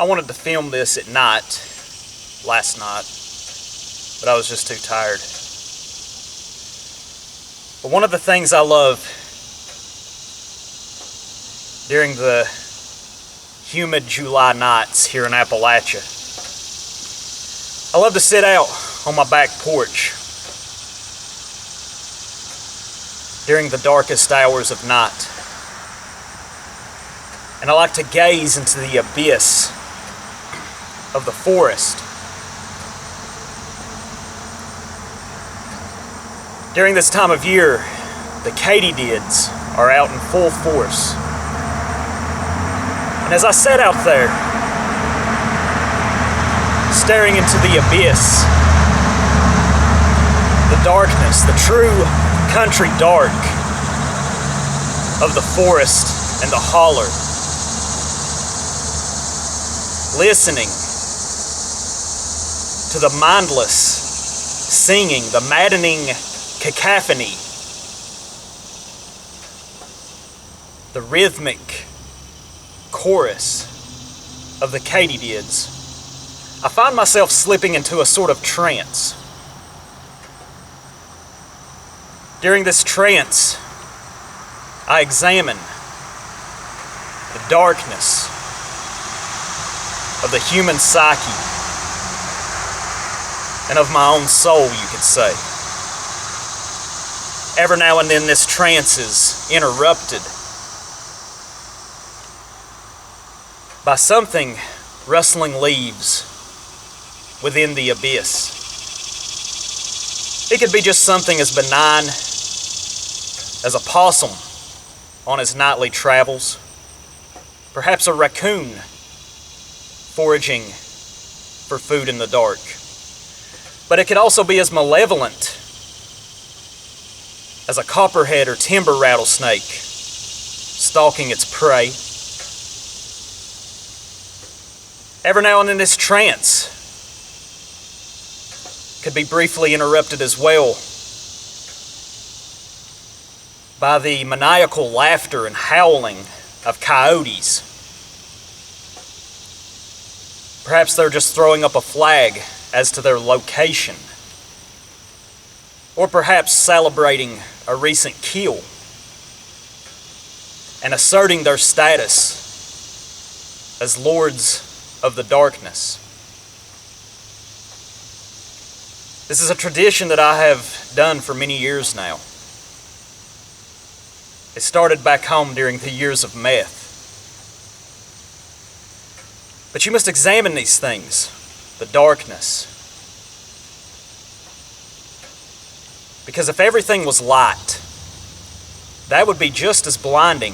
I wanted to film this at night, last night, but I was just too tired. But one of the things I love during the humid July nights here in Appalachia, I love to sit out on my back porch during the darkest hours of night. And I like to gaze into the abyss of the forest. During this time of year, the katydids are out in full force. And as I sat out there, staring into the abyss, the darkness, the true country dark of the forest and the holler, listening to the mindless singing, the maddening cacophony, the rhythmic chorus of the katydids, I find myself slipping into a sort of trance. During this trance, I examine the darkness of the human psyche and of my own soul, you could say. Every now and then this trance is interrupted by something rustling leaves within the abyss. It could be just something as benign as a possum on his nightly travels, perhaps a raccoon foraging for food in the dark. But it could also be as malevolent as a copperhead or timber rattlesnake stalking its prey. Every now and then this trance could be briefly interrupted as well by the maniacal laughter and howling of coyotes. Perhaps they're just throwing up a flag as to their location, or perhaps celebrating a recent kill and asserting their status as lords of the darkness. This is a tradition that I have done for many years now. It started back home during the years of meth. But you must examine these things, the darkness. Because if everything was light, that would be just as blinding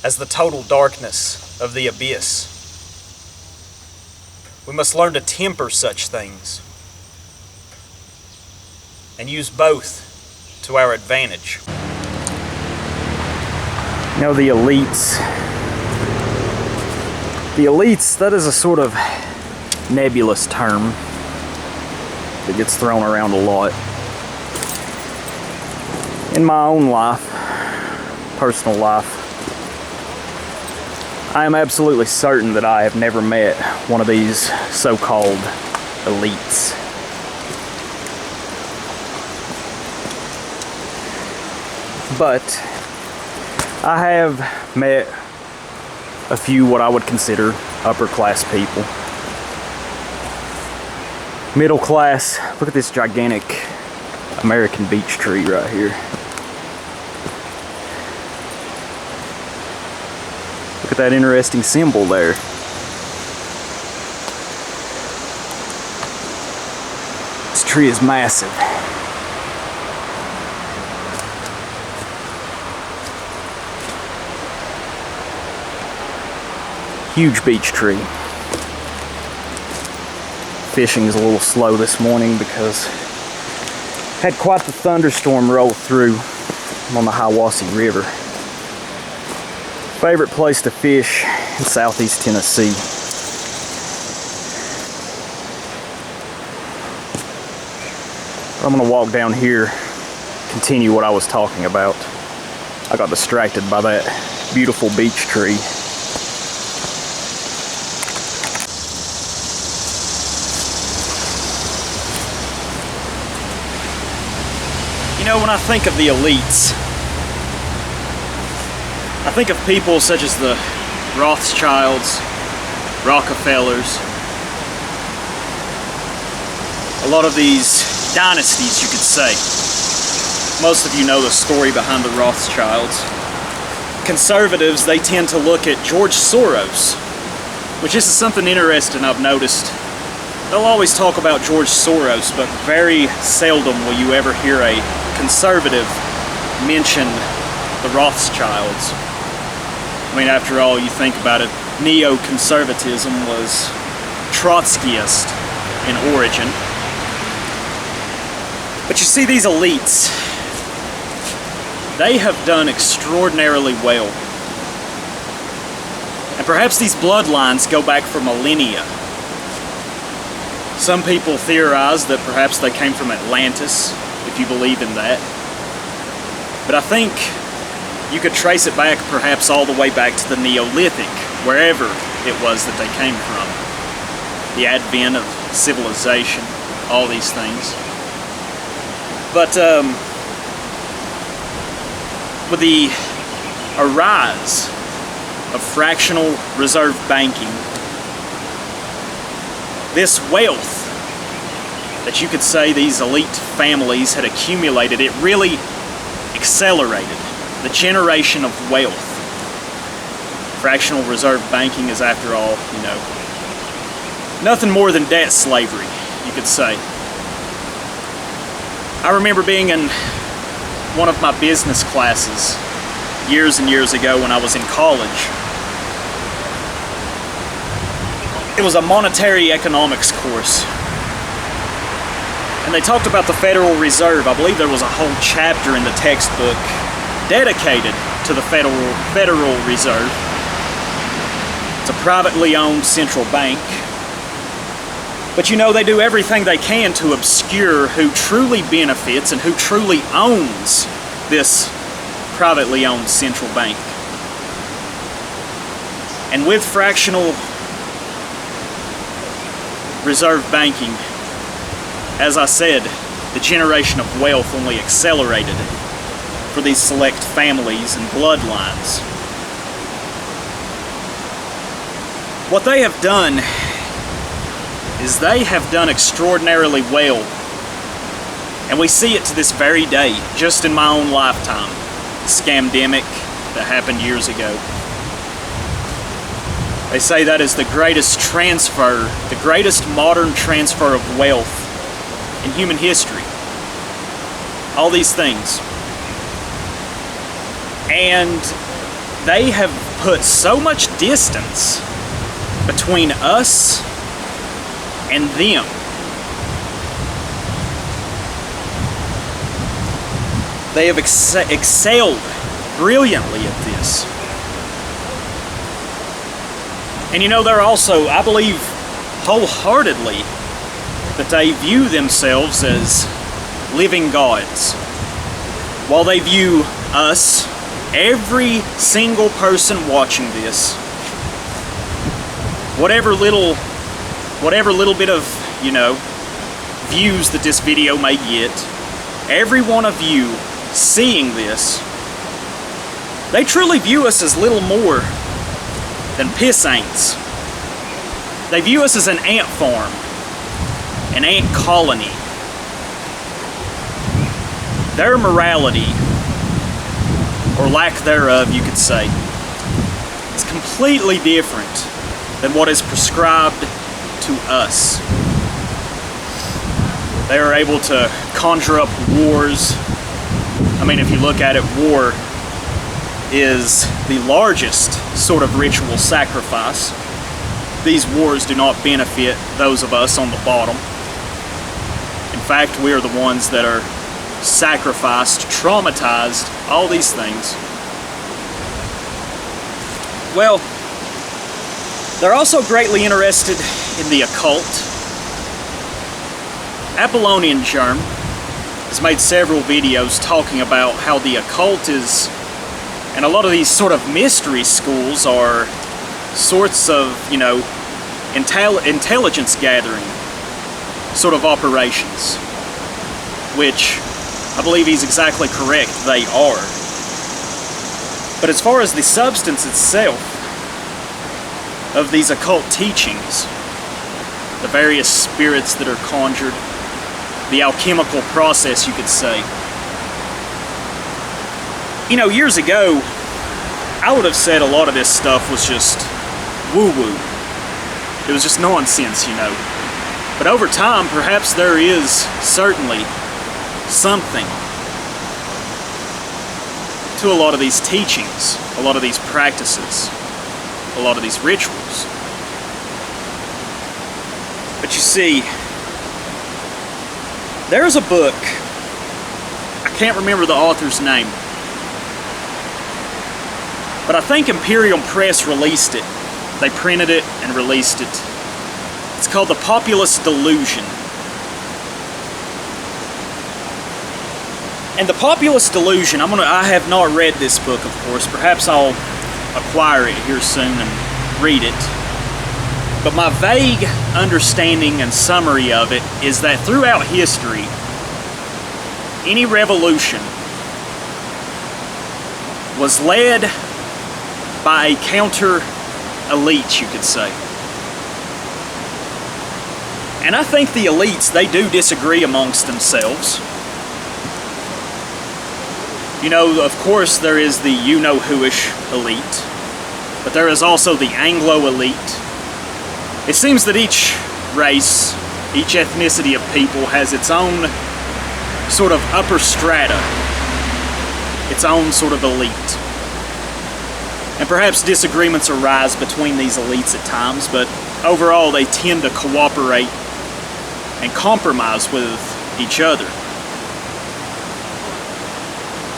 as the total darkness of the abyss. We must learn to temper such things and use both to our advantage. You know, the elites, that is a sort of nebulous term that gets thrown around a lot. In my own life, personal life, I am absolutely certain that I have never met one of these so-called elites. But I have met a few what I would consider upper class people. Middle class. Look at this gigantic American beech tree right here. Look at that interesting symbol there. This tree is massive. Huge beech tree. Fishing is a little slow this morning because had quite the thunderstorm roll through. I'm on the Hiwassee River. Favorite place to fish in southeast Tennessee. I'm gonna walk down here, continue what I was talking about. I got distracted by that beautiful beech tree. When I think of the elites, I think of people such as the Rothschilds, Rockefellers, a lot of these dynasties, you could say. Most of you know the story behind the Rothschilds. Conservatives, they tend to look at George Soros, which this is something interesting I've noticed. They'll always talk about George Soros, but very seldom will you ever hear a conservative mention the Rothschilds. I mean, after all, you think about it, neoconservatism was Trotskyist in origin. But you see, these elites, they have done extraordinarily well. And perhaps these bloodlines go back for millennia. Some people theorize that perhaps they came from Atlantis, if you believe in that. But I think you could trace it back perhaps all the way back to the Neolithic, wherever it was that they came from. The advent of civilization, all these things. But with the rise of fractional reserve banking, this wealth that you could say these elite families had accumulated, it really accelerated the generation of wealth. Fractional reserve banking is, after all, nothing more than debt slavery, you could say. I remember being in one of my business classes years and years ago when I was in college. It was a monetary economics course. And they talked about the Federal Reserve. I believe there was a whole chapter in the textbook dedicated to the Federal Reserve. It's a privately owned central bank. But they do everything they can to obscure who truly benefits and who truly owns this privately owned central bank. And with fractional reserve banking, as I said, the generation of wealth only accelerated for these select families and bloodlines. What they have done is they have done extraordinarily well. And we see it to this very day, just in my own lifetime. The scamdemic that happened years ago. They say that is the greatest transfer, the greatest modern transfer of wealth in human history. All these things. And they have put so much distance between us and them. They have excelled brilliantly at this. And they're also, I believe wholeheartedly, that they view themselves as living gods. While they view us, every single person watching this, whatever little bit of, views that this video may get, every one of you seeing this, they truly view us as little more than piss ants. They view us as an ant farm, an ant colony. Their morality, or lack thereof, you could say, is completely different than what is prescribed to us. They are able to conjure up wars. I mean, if you look at it, war is the largest sort of ritual sacrifice. These wars do not benefit those of us on the bottom. In fact, we are the ones that are sacrificed, traumatized, all these things. Well, they're also greatly interested in the occult. Apollonian Germ has made several videos talking about how the occult is, and a lot of these sort of mystery schools are sorts of, intelligence gathering sort of operations, which I believe he's exactly correct. They are. But as far as the substance itself of these occult teachings, the various spirits that are conjured, the alchemical process, you could say. You know, years ago, I would have said a lot of this stuff was just woo-woo. It was just nonsense, you know. But over time, perhaps there is certainly something to a lot of these teachings, a lot of these practices, a lot of these rituals. But you see, there's a book, I can't remember the author's name, but I think Imperial Press released it. They printed it and released it. It's called The Populist Delusion. And The Populist Delusion, I have not read this book, of course. Perhaps I'll acquire it here soon and read it. But my vague understanding and summary of it is that throughout history, any revolution was led by a counter-elite, you could say. And I think the elites, they do disagree amongst themselves. You know, of course, there is the you-know-who-ish elite, but there is also the Anglo-elite. It seems that each race, each ethnicity of people has its own sort of upper strata, its own sort of elite. And perhaps disagreements arise between these elites at times, but overall they tend to cooperate and compromise with each other.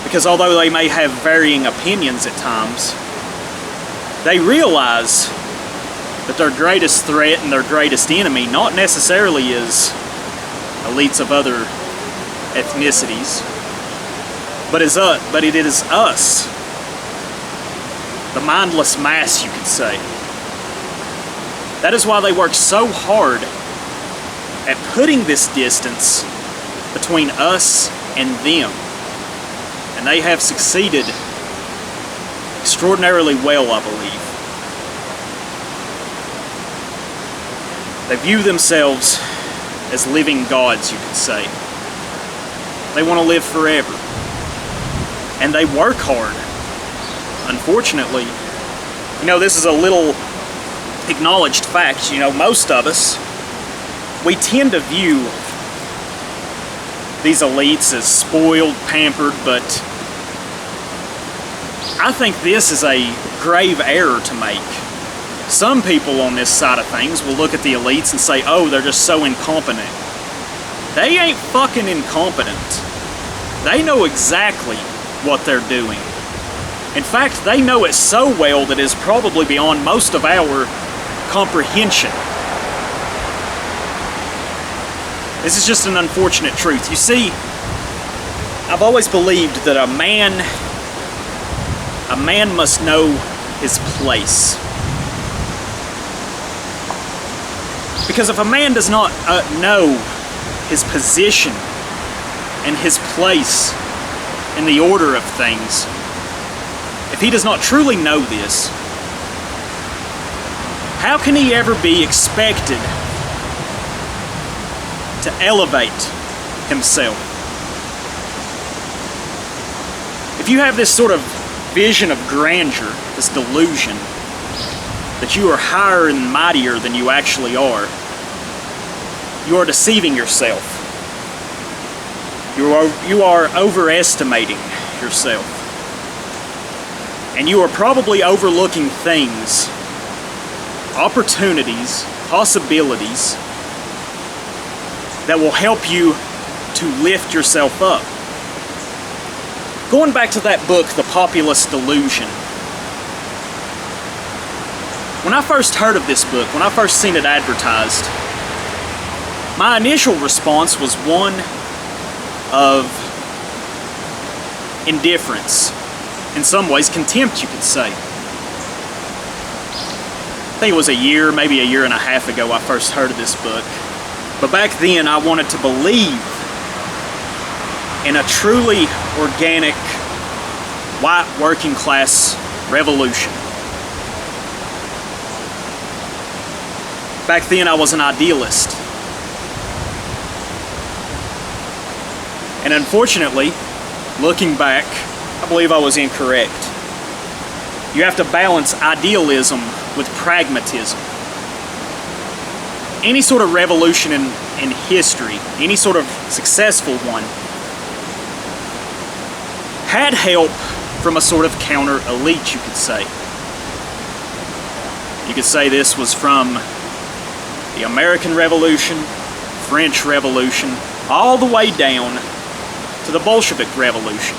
Because although they may have varying opinions at times, they realize that their greatest threat and their greatest enemy not necessarily is elites of other ethnicities, but it is us, the mindless mass, you could say. That is why they work so hard at putting this distance between us and them. And they have succeeded extraordinarily well, I believe. They view themselves as living gods, you could say. They want to live forever. And they work hard. Unfortunately, you know, this is a little acknowledged fact. You know, most of us, we tend to view these elites as spoiled, pampered, but I think this is a grave error to make. Some people on this side of things will look at the elites and say, oh, they're just so incompetent. They ain't fucking incompetent. They know exactly what they're doing. In fact, they know it so well that it is probably beyond most of our comprehension. This is just an unfortunate truth. You see, I've always believed that a man must know his place. Because if a man does not know his position and his place in the order of things, if he does not truly know this, how can he ever be expected to elevate himself? If you have this sort of vision of grandeur, this delusion, that you are higher and mightier than you actually are, you are deceiving yourself. You are overestimating yourself. And you are probably overlooking things, opportunities, possibilities that will help you to lift yourself up. Going back to that book, The Populist Delusion. When I first heard of this book, when I first seen it advertised, my initial response was one of indifference. In some ways, contempt, you could say. I think it was a year, maybe a year and a half ago I first heard of this book. But back then, I wanted to believe in a truly organic, white working class revolution. Back then I was an idealist. And unfortunately, looking back, I believe I was incorrect. You have to balance idealism with pragmatism. Any sort of revolution in history, any sort of successful one, had help from a sort of counter elite, you could say. You could say this was from the American Revolution, French Revolution, all the way down to the Bolshevik Revolution.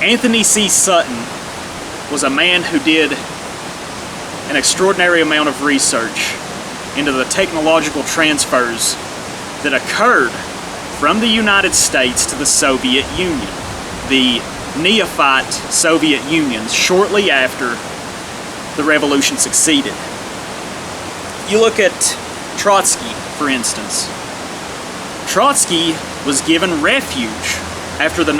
Anthony C. Sutton was a man who did an extraordinary amount of research into the technological transfers that occurred from the United States to the Soviet Union, the neophyte Soviet Union, shortly after the revolution succeeded. You look at Trotsky, for instance. Trotsky was given refuge after the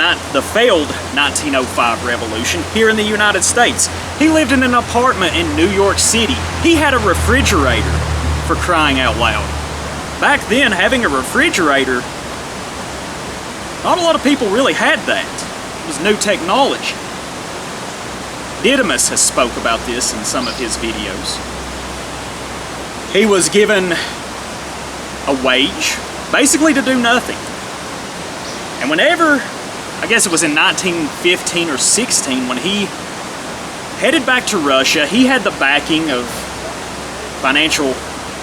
failed 1905 revolution here in the United States. He lived in an apartment in New York City. He had a refrigerator, for crying out loud. Back then, having a refrigerator, not a lot of people really had that. It was new technology. Didymus has spoke about this in some of his videos. He was given a wage, basically to do nothing. And whenever, I guess it was in 1915 or 16, when he headed back to Russia, he had the backing of financial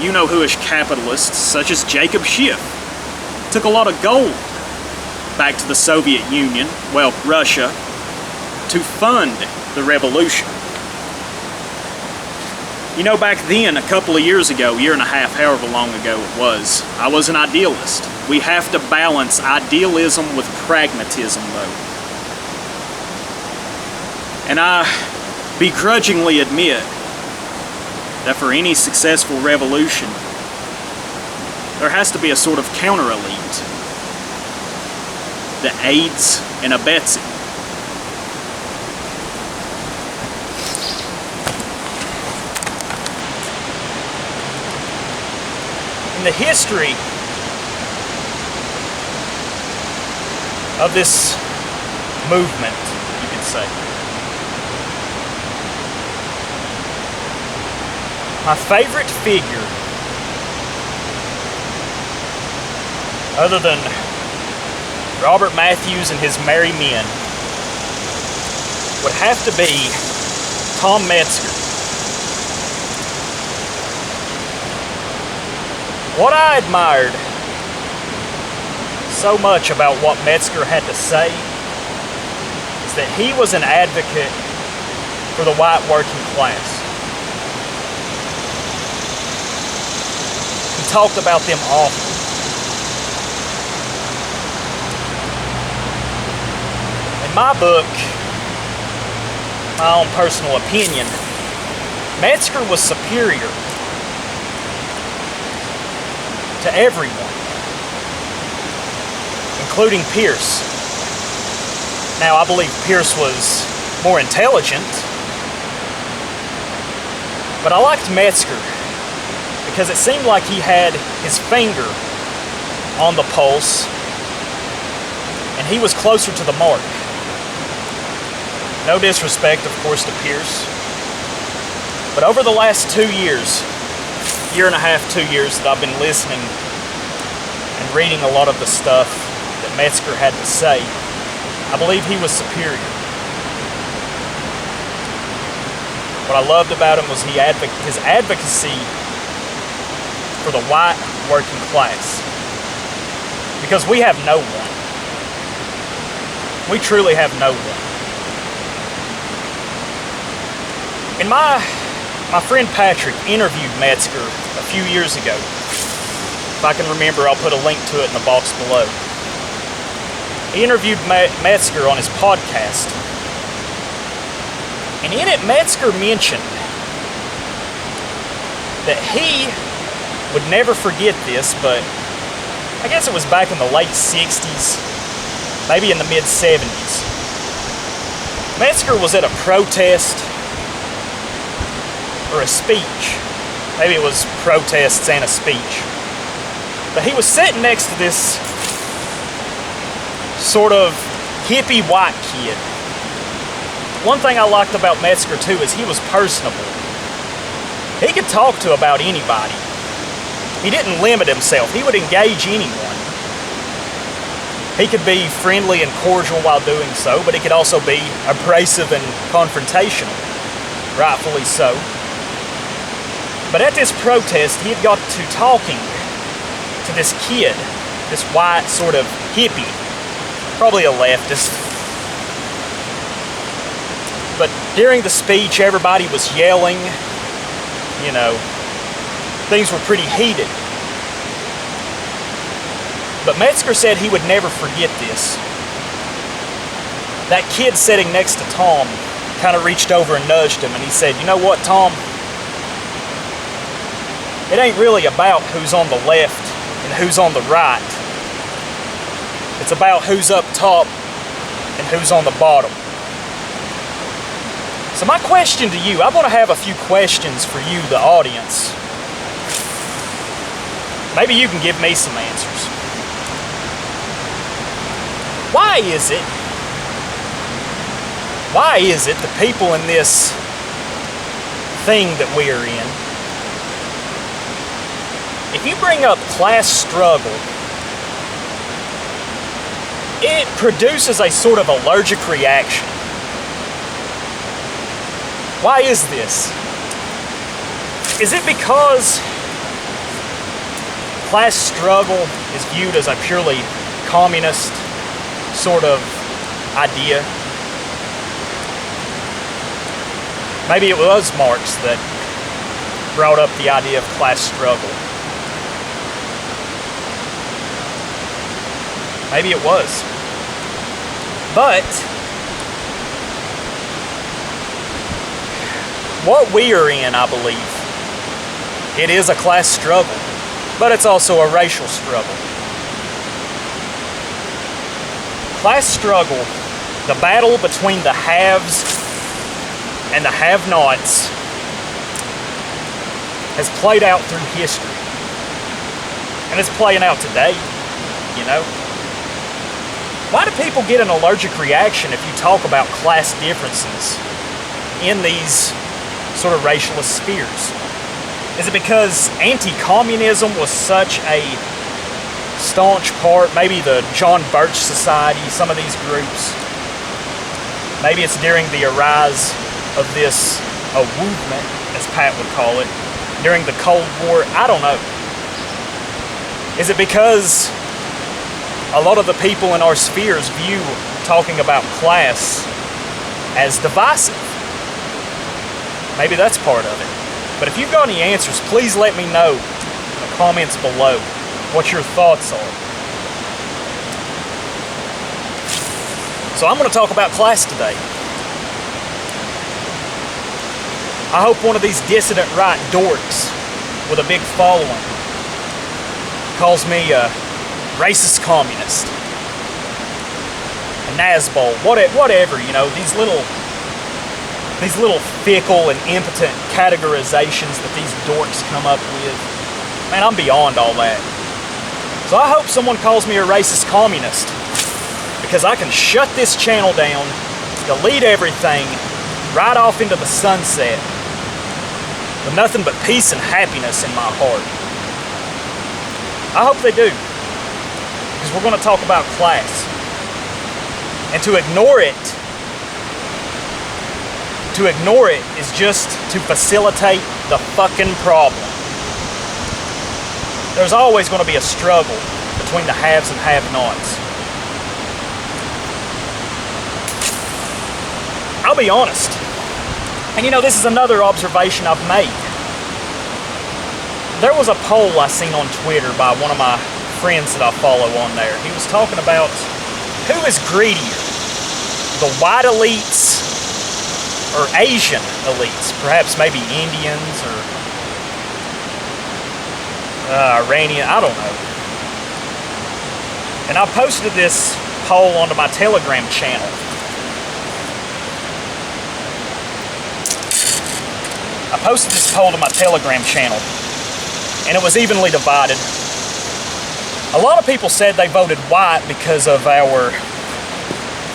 you-know-who-ish capitalists such as Jacob Schiff. Took a lot of gold back to the Soviet Union, well, Russia, to fund the revolution. You know, back then, a couple of years ago, year and a half, however long ago it was, I was an idealist. We have to balance idealism with pragmatism, though. And I begrudgingly admit that for any successful revolution, there has to be a sort of counter-elite that aids and abets it. In the history of this movement, you could say, my favorite figure, other than Robert Matthews and his merry men, would have to be Tom Metzger. What I admired so much about what Metzger had to say is that he was an advocate for the white working class. He talked about them often. In my book, my own personal opinion, Metzger was superior to everyone, including Pierce. Now, I believe Pierce was more intelligent, but I liked Metzger because it seemed like he had his finger on the pulse and he was closer to the mark. No disrespect, of course, to Pierce, but over the last 2 years, year and a half, 2 years that I've been listening and reading a lot of the stuff that Metzger had to say, I believe he was superior. What I loved about him was his advocacy for the white working class. Because we have no one. We truly have no one. And my friend Patrick interviewed Metzger a few years ago. If I can remember, I'll put a link to it in the box below. He interviewed Metzger on his podcast. And in it, Metzger mentioned that he would never forget this, but I guess it was back in the late 60s, maybe in the mid 70s. Metzger was at a protest or a speech. Maybe it was protests and a speech. But he was sitting next to this sort of hippie white kid. One thing I liked about Metzger too is he was personable. He could talk to about anybody. He didn't limit himself. He would engage anyone. He could be friendly and cordial while doing so, but he could also be abrasive and confrontational, rightfully so. But at this protest, he had got to talking to this kid, this white sort of hippie, probably a leftist. But during the speech, everybody was yelling, you know, things were pretty heated. But Metzger said he would never forget this. That kid sitting next to Tom kind of reached over and nudged him, and he said, "You know what, Tom? It ain't really about who's on the left and who's on the right. It's about who's up top and who's on the bottom." So my question to you, I want to have a few questions for you, the audience. Maybe you can give me some answers. Why is it the people in this thing that we are in, if you bring up class struggle, it produces a sort of allergic reaction? Why is this? Is it because class struggle is viewed as a purely communist sort of idea? Maybe it was Marx that brought up the idea of class struggle. Maybe it was. But what we are in, I believe, it is a class struggle, but it's also a racial struggle. Class struggle, the battle between the haves and the have-nots, has played out through history. And it's playing out today, you know. Why do people get an allergic reaction if you talk about class differences in these sort of racialist spheres? Is it because anti-communism was such a staunch part, maybe the John Birch Society, some of these groups? Maybe it's during the arise of this movement, as Pat would call it, during the Cold War. I don't know. Is it because a lot of the people in our spheres view talking about class as divisive? Maybe that's part of it. But if you've got any answers, please let me know in the comments below what your thoughts are. So I'm going to talk about class today. I hope one of these dissident right dorks with a big following calls me a racist communist, a Nazbol, whatever, you know, these little fickle and impotent categorizations that these dorks come up with. Man, I'm beyond all that. So I hope someone calls me a racist communist, because I can shut this channel down, delete everything, right off into the sunset, with nothing but peace and happiness in my heart. I hope they do, because we're going to talk about class. And to ignore it is just to facilitate the fucking problem. There's always going to be a struggle between the haves and have-nots. I'll be honest. And you know, this is another observation I've made. There was a poll I seen on Twitter by one of my friends that I follow on there. He was talking about who is greedier, the white elites or Asian elites, perhaps maybe Indians or Iranian, I don't know. And I posted this poll onto my Telegram channel. I posted this poll to my Telegram channel, and it was evenly divided. A lot of people said they voted white because of our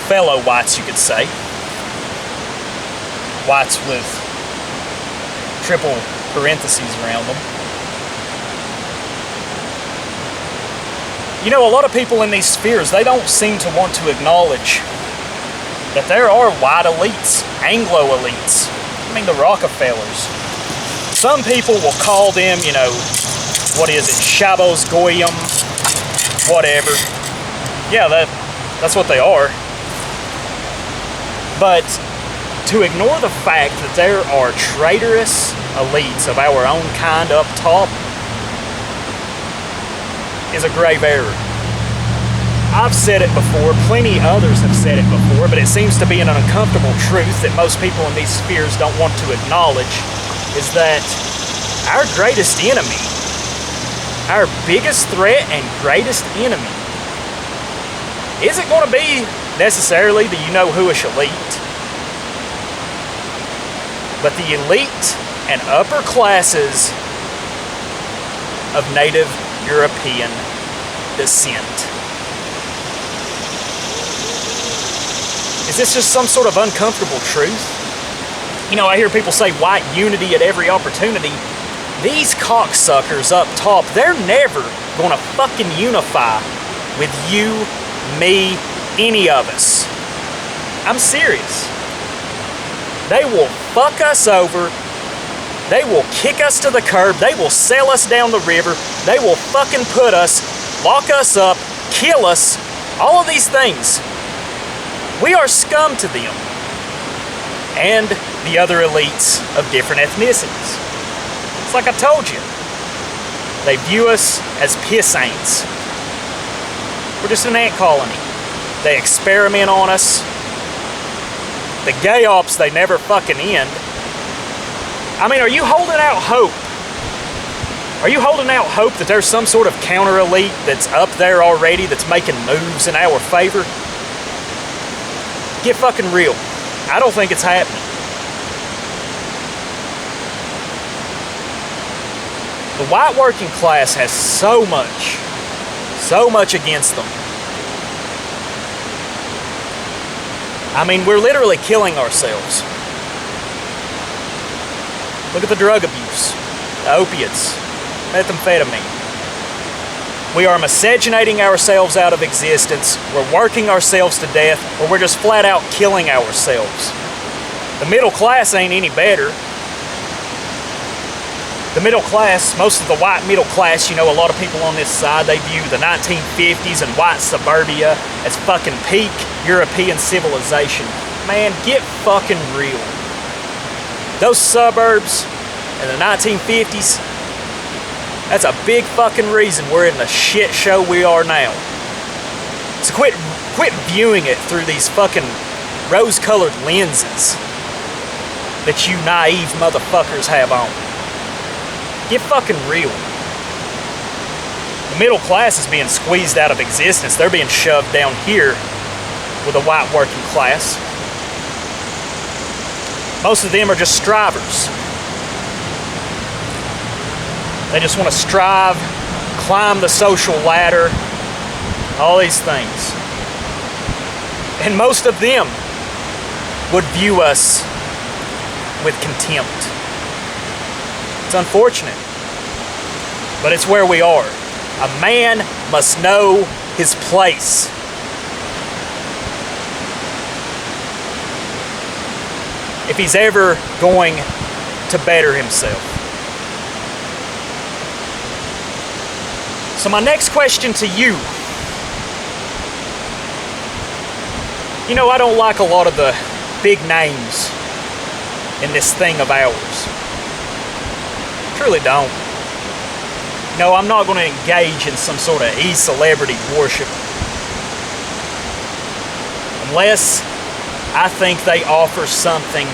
fellow whites, you could say. Whites with triple parentheses around them. You know, a lot of people in these spheres, they don't seem to want to acknowledge that there are white elites, Anglo elites. I mean, the Rockefellers. Some people will call them, you know, what is it, Shabos Goyim, whatever. Yeah, that's what they are. But to ignore the fact that there are traitorous elites of our own kind up top is a grave error. I've said it before, plenty others have said it before, but it seems to be an uncomfortable truth that most people in these spheres don't want to acknowledge, is that our greatest enemy, our biggest threat and greatest enemy, isn't going to be necessarily the you-know-whoish elite, but the elite and upper classes of Native European descent. Is this just some sort of uncomfortable truth? You know, I hear people say white unity at every opportunity. These cocksuckers up top, they're never gonna fucking unify with you, me, any of us. I'm serious. They will fuck us over. They will kick us to the curb. They will sail us down the river. They will fucking put us, lock us up, kill us, all of these things. We are scum to them. And the other elites of different ethnicities. It's like I told you. They view us as piss ants. We're just an ant colony. They experiment on us. The gay ops, they never fucking end. I mean, are you holding out hope? Are you holding out hope that there's some sort of counter elite that's up there already that's making moves in our favor? Get fucking real. I don't think it's happening. The white working class has so much against them. I mean, we're literally killing ourselves. Look at the drug abuse, the opiates, methamphetamine. We are miscegenating ourselves out of existence, we're working ourselves to death, or we're just flat out killing ourselves. The middle class ain't any better. The middle class, most of the white middle class, you know, a lot of people on this side, they view the 1950s and white suburbia as fucking peak European civilization. Man, get fucking real. Those suburbs in the 1950s, that's a big fucking reason we're in the shit show we are now. So quit viewing it through these fucking rose-colored lenses that you naive motherfuckers have on. Get fucking real. The middle class is being squeezed out of existence. They're being shoved down here with a white working class. Most of them are just strivers. They just want to strive, climb the social ladder, all these things. And most of them would view us with contempt. It's unfortunate, but it's where we are. A man must know his place. If he's ever going to better himself. So my next question to you. You know, I don't like a lot of the big names in this thing of ours. Truly don't. No, I'm not going to engage in some sort of e-celebrity worship. Unless I think they offer something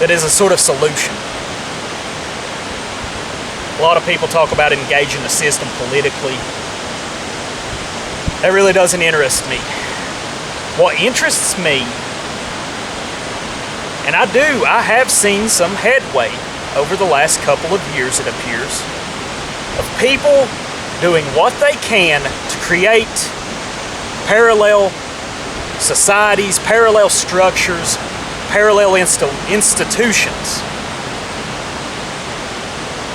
that is a sort of solution. A lot of people talk about engaging the system politically. That really doesn't interest me. What interests me, and I have seen some headway over the last couple of years, it appears, of people doing what they can to create parallel societies, parallel structures, parallel institutions.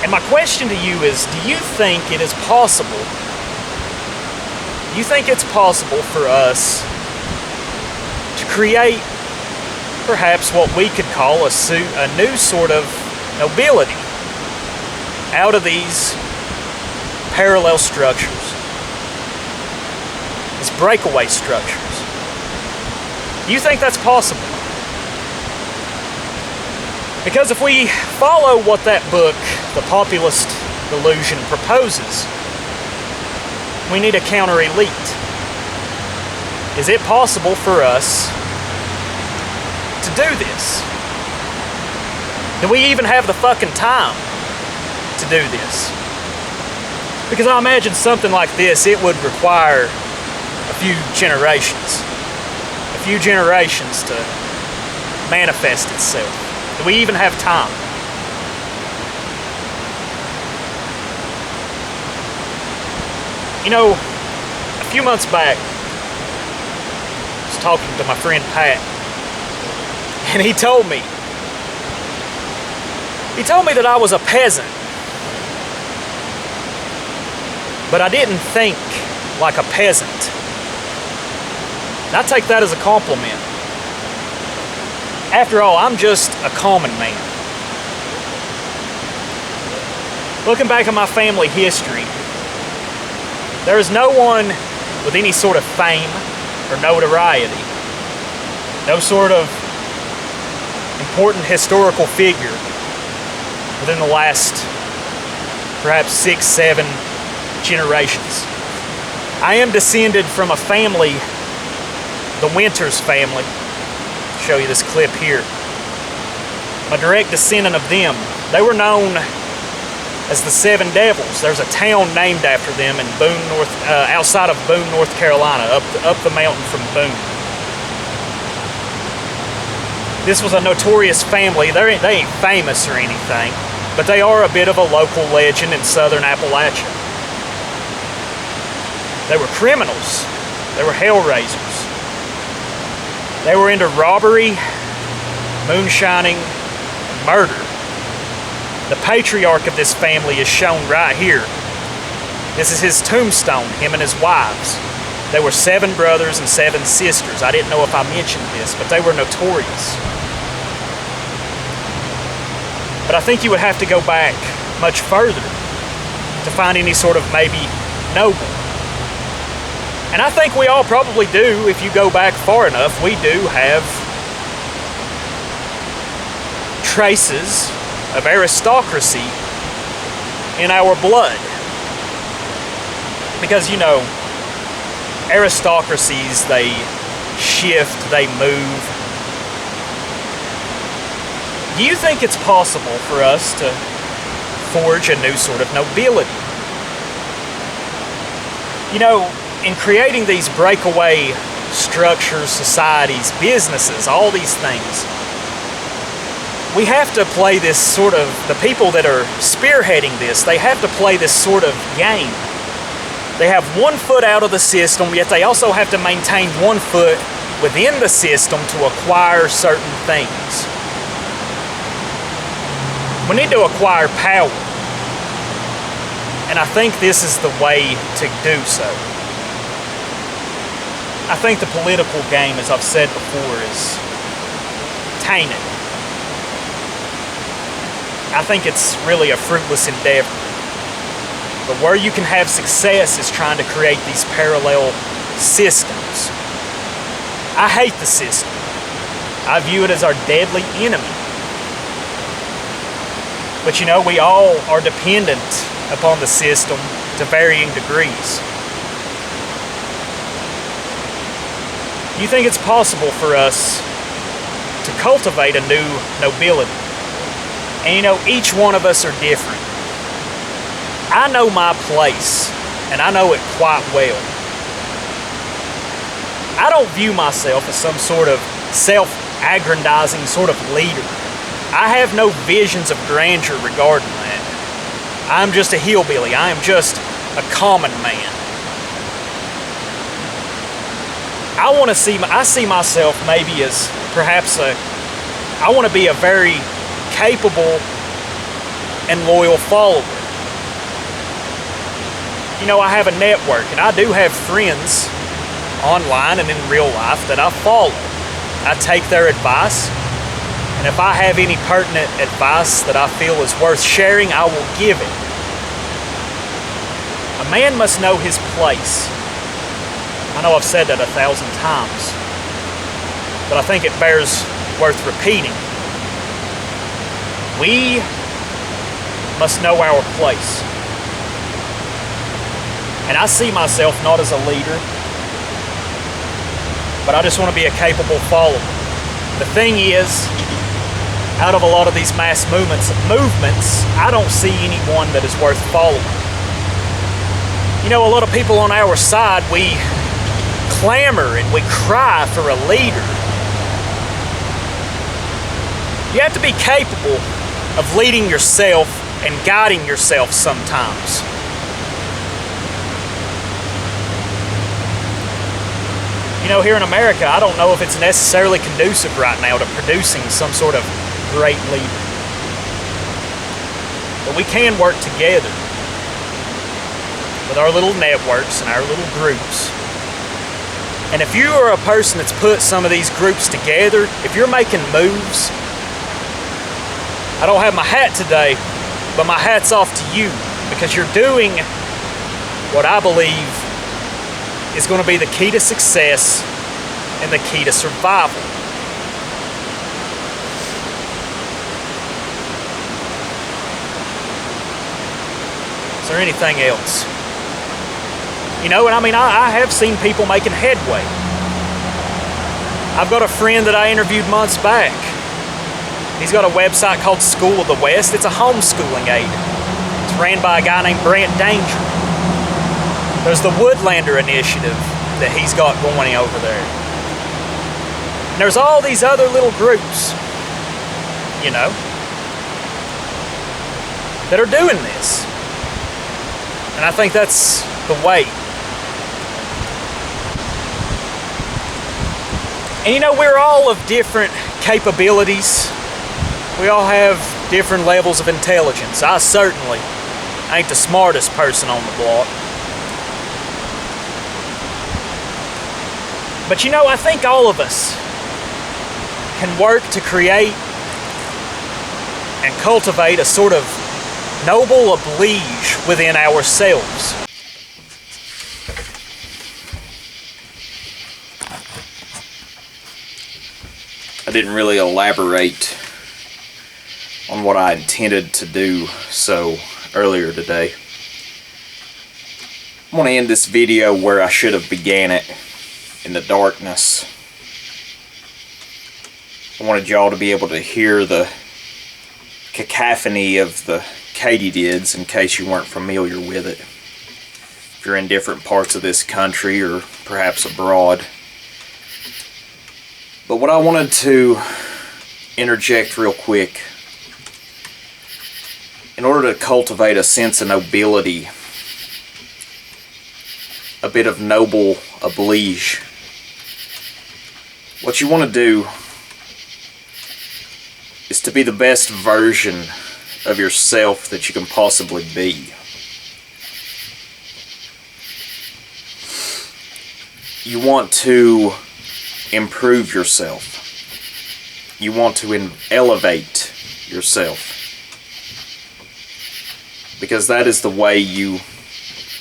And my question to you is, do you think it is possible? Do you think it's possible for us to create perhaps what we could call a new sort of nobility out of these parallel structures, these breakaway structures? Do you think that's possible? Because if we follow what that book, The Populist Delusion, proposes, we need a counter-elite. Is it possible for us to do this? Do we even have the fucking time to do this? Because I imagine something like this, it would require a few generations. A few generations to manifest itself. Do we even have time? You know, a few months back, I was talking to my friend Pat, and he told me that I was a peasant, but I didn't think like a peasant. And I take that as a compliment. After all, I'm just a common man. Looking back at my family history, there is no one with any sort of fame or notoriety, no sort of important historical figure within the last perhaps 6, 7 generations. I am descended from a family, the Winters family. I'll show you this clip here. I'm a direct descendant of them. They were known as the Seven Devils. There's a town named after them in Boone, outside of Boone, North Carolina, up the mountain from Boone. This was a notorious family. They ain't famous or anything, but they are a bit of a local legend in southern Appalachia. They were criminals. They were hellraisers. They were into robbery, moonshining, and murder. The patriarch of this family is shown right here. This is his tombstone, him and his wives. There were 7 brothers and 7 sisters. I didn't know if I mentioned this, but they were notorious. But I think you would have to go back much further to find any sort of maybe noble. And I think we all probably do, if you go back far enough, we do have traces of aristocracy in our blood. Because, you know, aristocracies, they shift, they move. Do you think it's possible for us to forge a new sort of nobility? You know, in creating these breakaway structures, societies, businesses, all these things, we have to play this sort of, the people that are spearheading this, they have to play this sort of game. They have one foot out of the system, yet they also have to maintain one foot within the system to acquire certain things. We need to acquire power. And I think this is the way to do so. I think the political game, as I've said before, is tainted. I think it's really a fruitless endeavor. But where you can have success is trying to create these parallel systems. I hate the system. I view it as our deadly enemy. But you know, we all are dependent upon the system to varying degrees. Do you think it's possible for us to cultivate a new nobility? And you know, each one of us are different. I know my place, and I know it quite well. I don't view myself as some sort of self-aggrandizing sort of leader. I have no visions of grandeur regarding that. I'm just a hillbilly. I am just a common man. I see myself maybe as perhaps I want to be a very capable and loyal follower. You know, I have a network, and I do have friends online and in real life that I follow. I take their advice, and if I have any pertinent advice that I feel is worth sharing, I will give it. A man must know his place. I know I've said that 1,000 times, but I think it bears worth repeating. We must know our place. And I see myself not as a leader, but I just want to be a capable follower. The thing is, out of a lot of these mass movements, I don't see anyone that is worth following. You know, a lot of people on our side, we clamor and we cry for a leader. You have to be capable of leading yourself and guiding yourself sometimes. You know, here in America, I don't know if it's necessarily conducive right now to producing some sort of great leader. But we can work together with our little networks and our little groups. And if you are a person that's put some of these groups together, if you're making moves, I don't have my hat today, but my hat's off to you, because you're doing what I believe is going to be the key to success and the key to survival. Is there anything else? You know, and I mean, I have seen people making headway. I've got a friend that I interviewed months back. He's got a website called School of the West. It's a homeschooling aid. It's ran by a guy named Brent Danger. There's the Woodlander Initiative that he's got going over there. And there's all these other little groups, you know, that are doing this. And I think that's the way. And you know, we're all of different capabilities. We all have different levels of intelligence. I certainly ain't the smartest person on the block. But you know, I think all of us can work to create and cultivate a sort of noble oblige within ourselves. I didn't really elaborate on what I intended to do so earlier today. I'm going to end this video where I should have began it, in the darkness. I wanted y'all to be able to hear the cacophony of the katydids, in case you weren't familiar with it. If you're in different parts of this country or perhaps abroad. But what I wanted to interject real quick, in order to cultivate a sense of nobility, a bit of noble oblige, what you want to do is to be the best version of yourself that you can possibly be. You want to improve yourself. You want to elevate yourself. Because that is the way you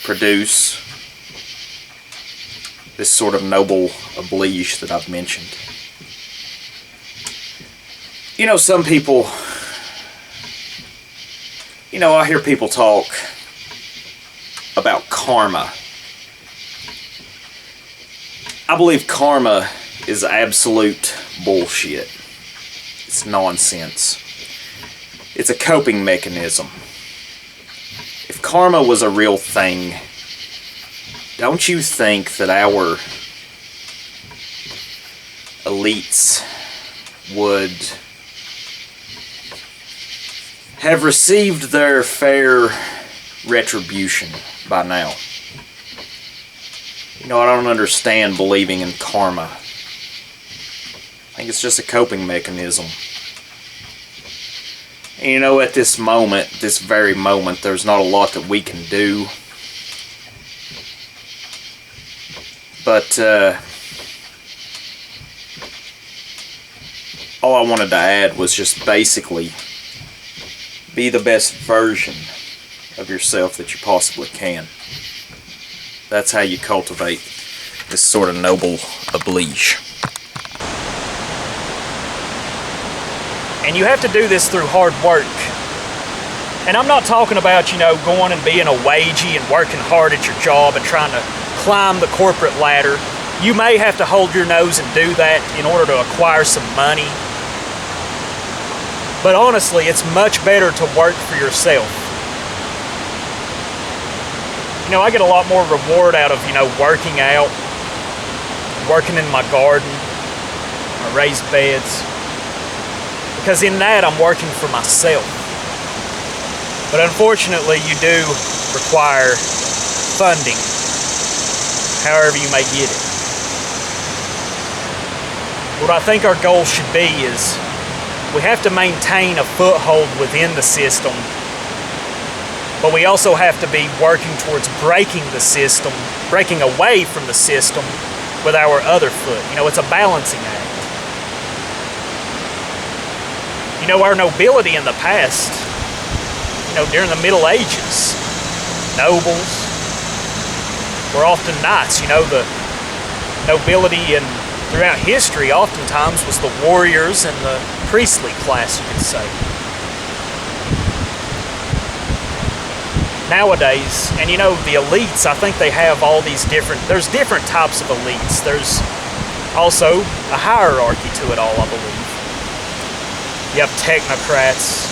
produce this sort of noble oblige that I've mentioned. You know, some people, you know, I hear people talk about karma. I believe karma is absolute bullshit. It's nonsense. It's a coping mechanism. If karma was a real thing, don't you think that our elites would have received their fair retribution by now. You know, I don't understand believing in karma. I think it's just a coping mechanism. And you know, at this moment, this very moment, there's not a lot that we can do. But all I wanted to add was just basically be the best version of yourself that you possibly can. That's how you cultivate this sort of noble oblige. And you have to do this through hard work. And I'm not talking about, you know, going and being a wagey and working hard at your job and trying to climb the corporate ladder. You may have to hold your nose and do that in order to acquire some money. But honestly, it's much better to work for yourself. You know, I get a lot more reward out of, you know, working out, working in my garden, my raised beds. Because in that, I'm working for myself. But unfortunately, you do require funding, however you may get it. What I think our goal should be is we have to maintain a foothold within the system, but we also have to be working towards breaking the system, breaking away from the system with our other foot. You know, it's a balancing act. You know, our nobility in the past, you know, during the Middle Ages, nobles were often knights. You know, the nobility and throughout history oftentimes was the warriors and the priestly class, you could say. Nowadays, and you know, the elites, I think they have all these different, there's different types of elites. There's also a hierarchy to it all, I believe. You have technocrats,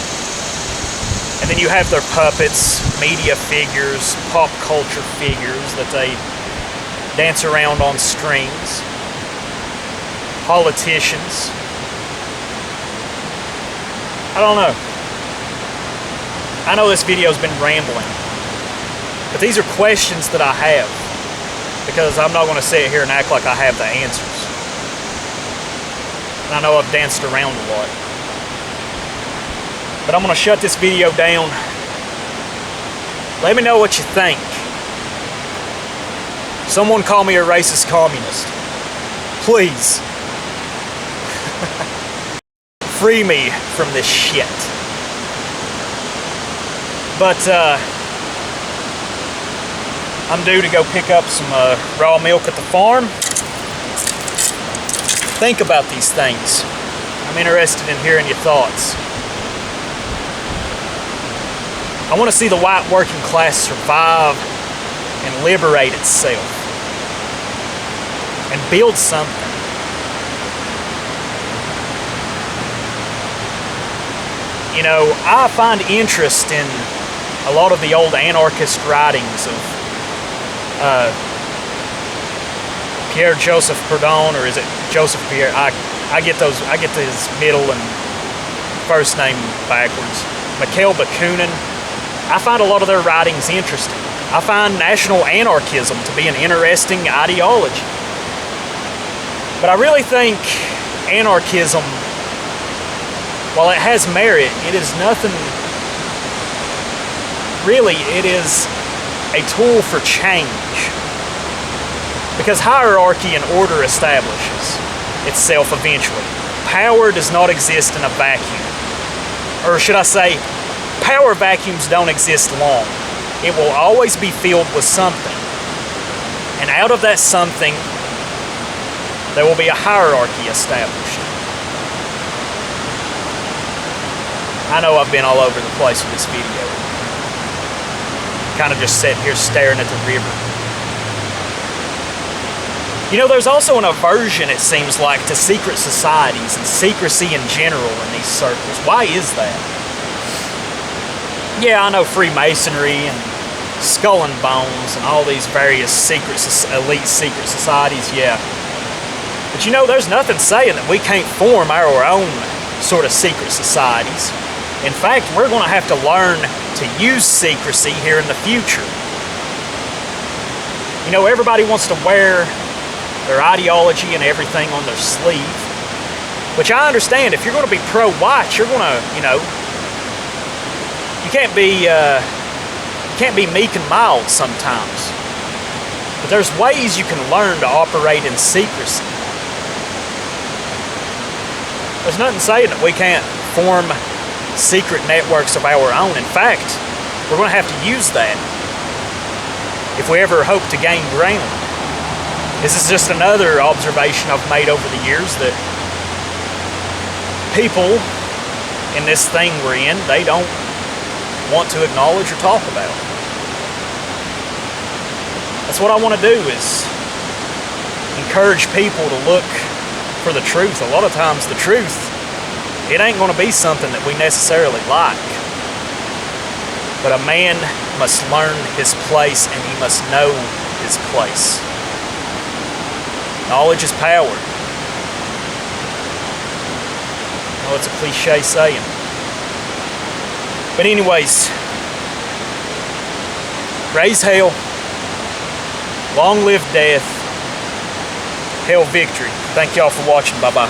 and then you have their puppets, media figures, pop culture figures that they dance around on strings, politicians. I don't know. I know this video's been rambling, but these are questions that I have, because I'm not going to sit here and act like I have the answers. And I know I've danced around a lot. But I'm going to shut this video down. Let me know what you think. Someone call me a racist communist. Please. Free me from this shit. But, I'm due to go pick up some raw milk at the farm. Think about these things. I'm interested in hearing your thoughts. I want to see the white working class survive and liberate itself and build something. You know, I find interest in a lot of the old anarchist writings of Pierre-Joseph Proudhon, or is it Joseph Pierre? I get his middle and first name backwards. Mikhail Bakunin. I find a lot of their writings interesting. I find national anarchism to be an interesting ideology. But I really think anarchism, while it has merit, it is nothing, really, it is a tool for change. Because hierarchy and order establishes itself eventually. Power does not exist in a vacuum. Or should I say, power vacuums don't exist long. It will always be filled with something. And out of that something, there will be a hierarchy established. I know I've been all over the place with this video. Kind of just sitting here staring at the river. You know, there's also an aversion, it seems like, to secret societies and secrecy in general in these circles. Why is that? Yeah, I know Freemasonry and Skull and Bones and all these various elite secret societies, yeah. But But you know, there's nothing saying that we can't form our own sort of secret societies. In fact, we're going to have to learn to use secrecy here in the future. You know, everybody wants to wear their ideology and everything on their sleeve, which I understand. If you're going to be pro-white, you're going to, you know, you can't be meek and mild sometimes. But there's ways you can learn to operate in secrecy. There's nothing saying that we can't form secret networks of our own. In fact, we're going to have to use that if we ever hope to gain ground. This is just another observation I've made over the years, that people in this thing we're in, they don't want to acknowledge or talk about. That's what I want to do, is encourage people to look for the truth. A lot of times the truth, it ain't going to be something that we necessarily like. But a man must learn his place, and he must know his place. Knowledge is power. Oh, it's a cliche saying. But anyways, raise hell, long live death, hail victory. Thank y'all for watching. Bye-bye.